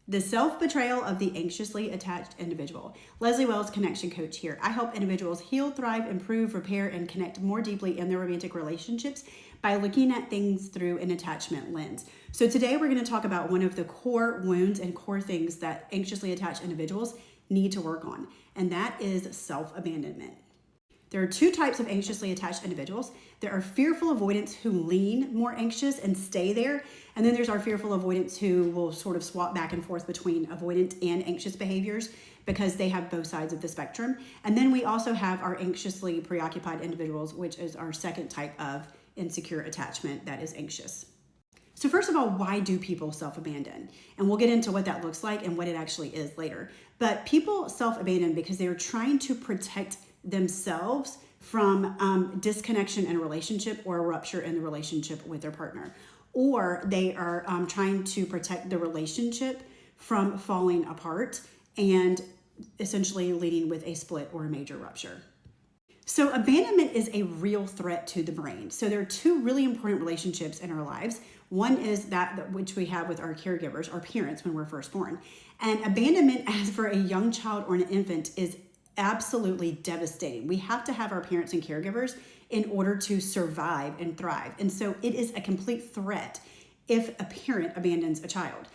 The self-betrayal of the anxiously attached individual. Leslie Wells, connection coach here. I help individuals heal, thrive, improve, repair, and connect more deeply in their romantic relationships by looking at things through an attachment lens. So today we're going to talk about one of the core wounds and core things that anxiously attached individuals need to work on, and that is self-abandonment. There are two types of anxiously attached individuals. There are fearful avoidants who lean more anxious and stay there. And then there's our fearful avoidants who will sort of swap back and forth between avoidant and anxious behaviors because they have both sides of the spectrum. And then we also have our anxiously preoccupied individuals, which is our second type of insecure attachment that is anxious. So first of all, why do people self-abandon? And we'll get into what that looks like and what it actually is later. But people self-abandon because they're trying to protect themselves from disconnection in a relationship or a rupture in the relationship with their partner. Or they are trying to protect the relationship from falling apart and essentially leading with a split or a major rupture. So abandonment is a real threat to the brain. So there are two really important relationships in our lives. One is that which we have with our caregivers, our parents, when we're first born. And abandonment as for a young child or an infant is absolutely devastating. We have to have our parents and caregivers in order to survive and thrive. And so it is a complete threat if a parent abandons a child.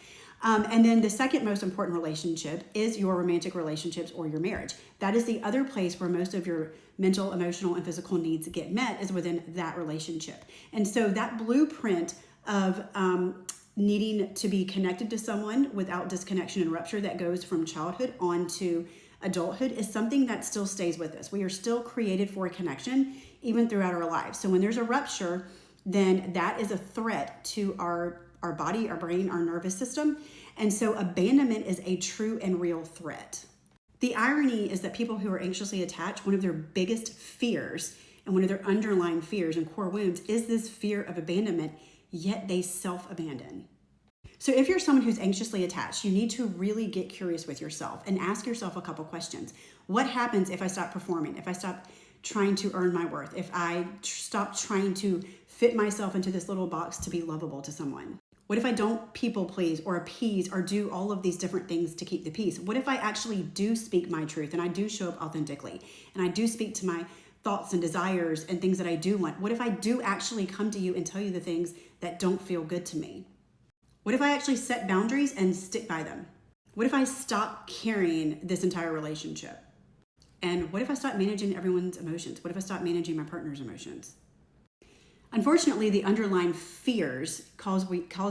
And then the second most important relationship is your romantic relationships or your marriage. That is the other place where most of your mental, emotional, and physical needs get met is within that relationship. And so that blueprint of needing to be connected to someone without disconnection and rupture that goes from childhood on to adulthood is something that still stays with us. We are still created for a connection even throughout our lives. So when there's a rupture, then that is a threat to our body, our brain, our nervous system. And so abandonment is a true and real threat. The irony is that people who are anxiously attached, one of their biggest fears and one of their underlying fears and core wounds is this fear of abandonment, yet they self-abandon. So if you're someone who's anxiously attached, you need to really get curious with yourself and ask yourself a couple questions. What happens if I stop performing? If I stop trying to earn my worth? If I stop trying to fit myself into this little box to be lovable to someone? What if I don't people please or appease or do all of these different things to keep the peace? What if I actually do speak my truth and I do show up authentically and I do speak to my thoughts and desires and things that I do want? What if I do actually come to you and tell you the things that don't feel good to me? What if I actually set boundaries and stick by them? What if I stop carrying this entire relationship? And what if I stop managing everyone's emotions? What if I stop managing my partner's emotions? Unfortunately, the underlying fears cause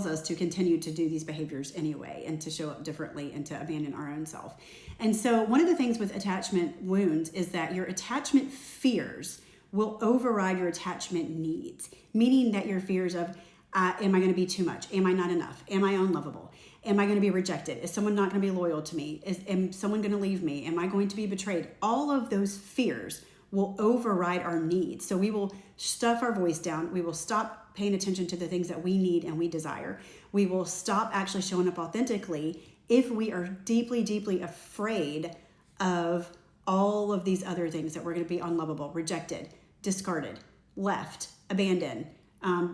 us to continue to do these behaviors anyway and to show up differently and to abandon our own self. And so one of the things with attachment wounds is that your attachment fears will override your attachment needs, meaning that your fears of am I going to be too much? Am I not enough? Am I unlovable? Am I going to be rejected? Is someone not going to be loyal to me? Is someone going to leave me? Am I going to be betrayed? All of those fears will override our needs. So we will stuff our voice down. We will stop paying attention to the things that we need and we desire. We will stop actually showing up authentically if we are deeply, deeply afraid of all of these other things that we're going to be unlovable, rejected, discarded, left, abandoned,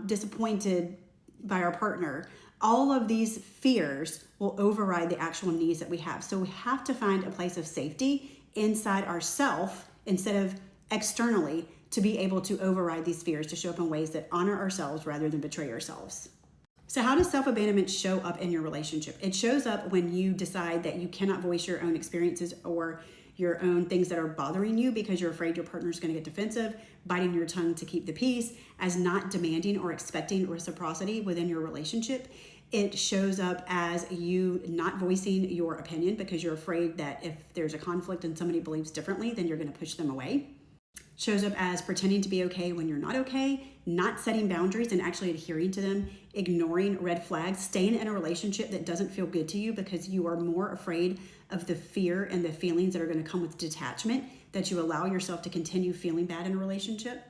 disappointed by our partner. All of these fears will override the actual needs that we have. So we have to find a place of safety inside ourselves instead of externally to be able to override these fears, to show up in ways that honor ourselves rather than betray ourselves. So how does self-abandonment show up in your relationship? It shows up when you decide that you cannot voice your own experiences or your own things that are bothering you because you're afraid your partner's going to get defensive, biting your tongue to keep the peace, as not demanding or expecting reciprocity within your relationship. It shows up as you not voicing your opinion because you're afraid that if there's a conflict and somebody believes differently, then you're going to push them away. Shows up as pretending to be okay when you're not okay, not setting boundaries and actually adhering to them, ignoring red flags, staying in a relationship that doesn't feel good to you because you are more afraid of the fear and the feelings that are going to come with detachment, that you allow yourself to continue feeling bad in a relationship.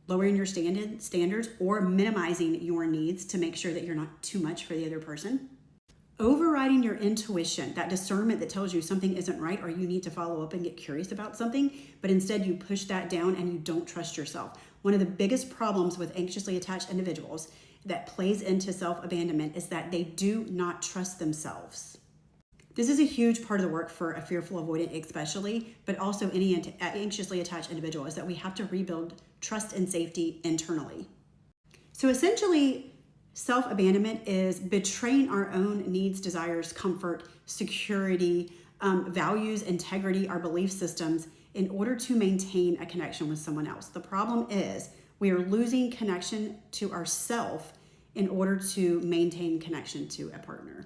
Lowering your standards or minimizing your needs to make sure that you're not too much for the other person. Overriding your intuition, that discernment that tells you something isn't right or you need to follow up and get curious about something, but instead you push that down and you don't trust yourself. One of the biggest problems with anxiously attached individuals that plays into self-abandonment is that they do not trust themselves. This is a huge part of the work for a fearful avoidant especially, but also any anxiously attached individual, is that we have to rebuild trust and safety internally. So essentially, self-abandonment is betraying our own needs, desires, comfort, security, values, integrity, our belief systems in order to maintain a connection with someone else. The problem is we are losing connection to ourself in order to maintain connection to a partner.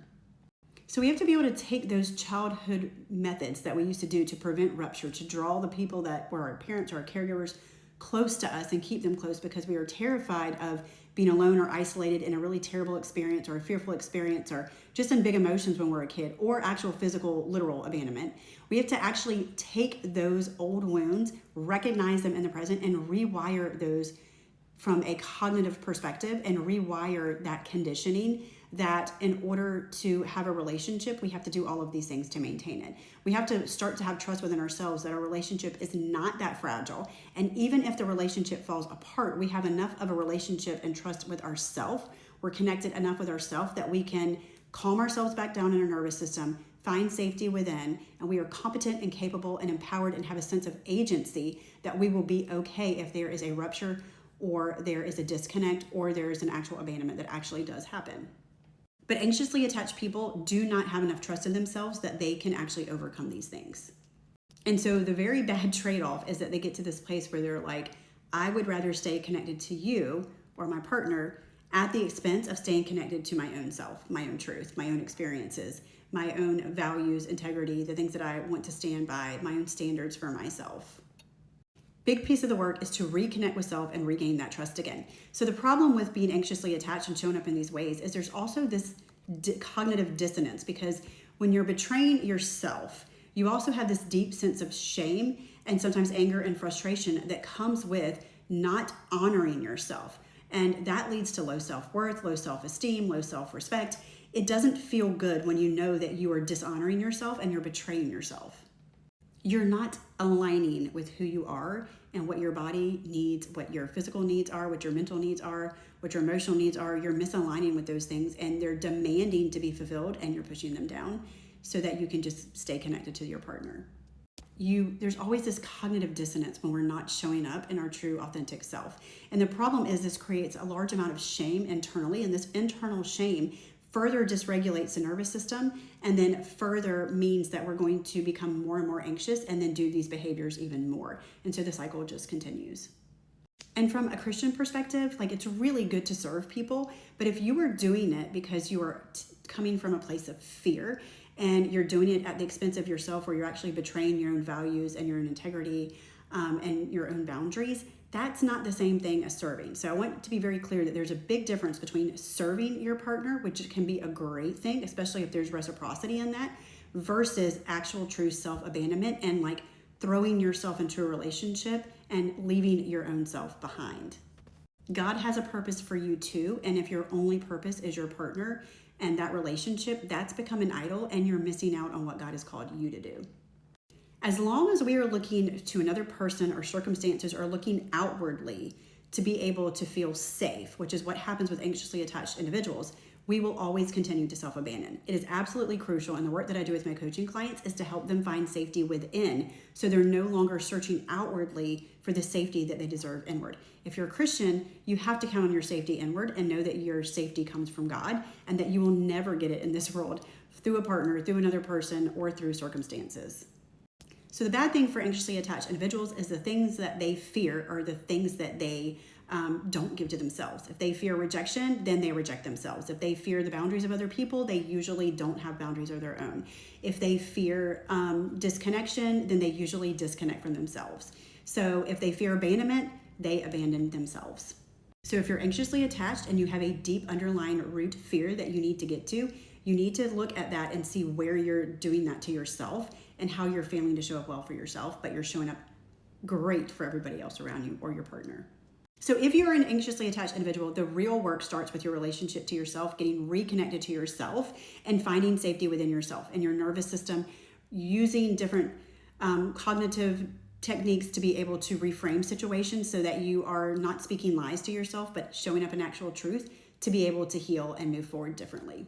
So we have to be able to take those childhood methods that we used to do to prevent rupture, to draw the people that were our parents or our caregivers close to us and keep them close, because we are terrified of being alone or isolated in a really terrible experience or a fearful experience or just in big emotions when we're a kid, or actual physical, literal abandonment. We have to actually take those old wounds, recognize them in the present, and rewire those from a cognitive perspective and rewire that conditioning, that in order to have a relationship, we have to do all of these things to maintain it. We have to start to have trust within ourselves that our relationship is not that fragile. And even if the relationship falls apart, we have enough of a relationship and trust with ourselves. We're connected enough with ourselves that we can calm ourselves back down in our nervous system, find safety within, and we are competent and capable and empowered and have a sense of agency that we will be okay if there is a rupture or there is a disconnect or there is an actual abandonment that actually does happen. But anxiously attached people do not have enough trust in themselves that they can actually overcome these things. And so the very bad trade-off is that they get to this place where they're like, I would rather stay connected to you or my partner at the expense of staying connected to my own self, my own truth, my own experiences, my own values, integrity, the things that I want to stand by, my own standards for myself. Big piece of the work is to reconnect with self and regain that trust again. So the problem with being anxiously attached and showing up in these ways is there's also this cognitive dissonance, because when you're betraying yourself, you also have this deep sense of shame and sometimes anger and frustration that comes with not honoring yourself. And that leads to low self-worth, low self-esteem, low self-respect. It doesn't feel good when you know that you are dishonoring yourself and you're betraying yourself. You're not aligning with who you are and what your body needs, what your physical needs are, what your mental needs are, what your emotional needs are. You're misaligning with those things and they're demanding to be fulfilled, and you're pushing them down so that you can just stay connected to your partner. There's always this cognitive dissonance when we're not showing up in our true, authentic self. And the problem is this creates a large amount of shame internally, and this internal shame further dysregulates the nervous system, and then further means that we're going to become more and more anxious and then do these behaviors even more. And so the cycle just continues. And from a Christian perspective, it's really good to serve people, but if you are doing it because you are coming from a place of fear and you're doing it at the expense of yourself, where you're actually betraying your own values and your own integrity and your own boundaries, that's not the same thing as serving. So I want to be very clear that there's a big difference between serving your partner, which can be a great thing, especially if there's reciprocity in that, versus actual true self-abandonment and throwing yourself into a relationship and leaving your own self behind. God has a purpose for you too, and if your only purpose is your partner and that relationship, that's become an idol and you're missing out on what God has called you to do. As long as we are looking to another person or circumstances or looking outwardly to be able to feel safe, which is what happens with anxiously attached individuals, we will always continue to self-abandon. It is absolutely crucial, and the work that I do with my coaching clients is to help them find safety within, so they're no longer searching outwardly for the safety that they deserve inward. If you're a Christian, you have to count on your safety inward and know that your safety comes from God and that you will never get it in this world through a partner, through another person, or through circumstances. So the bad thing for anxiously attached individuals is the things that they fear are the things that they don't give to themselves. If they fear rejection, then they reject themselves. If they fear the boundaries of other people, they usually don't have boundaries of their own. If they fear disconnection, then they usually disconnect from themselves. So if they fear abandonment, they abandon themselves. So if you're anxiously attached and you have a deep underlying root fear that you need to get to, you need to look at that and see where you're doing that to yourself and how you're failing to show up well for yourself, but you're showing up great for everybody else around you or your partner. So if you're an anxiously attached individual, the real work starts with your relationship to yourself, getting reconnected to yourself and finding safety within yourself and your nervous system, using different cognitive techniques to be able to reframe situations so that you are not speaking lies to yourself, but showing up in actual truth to be able to heal and move forward differently.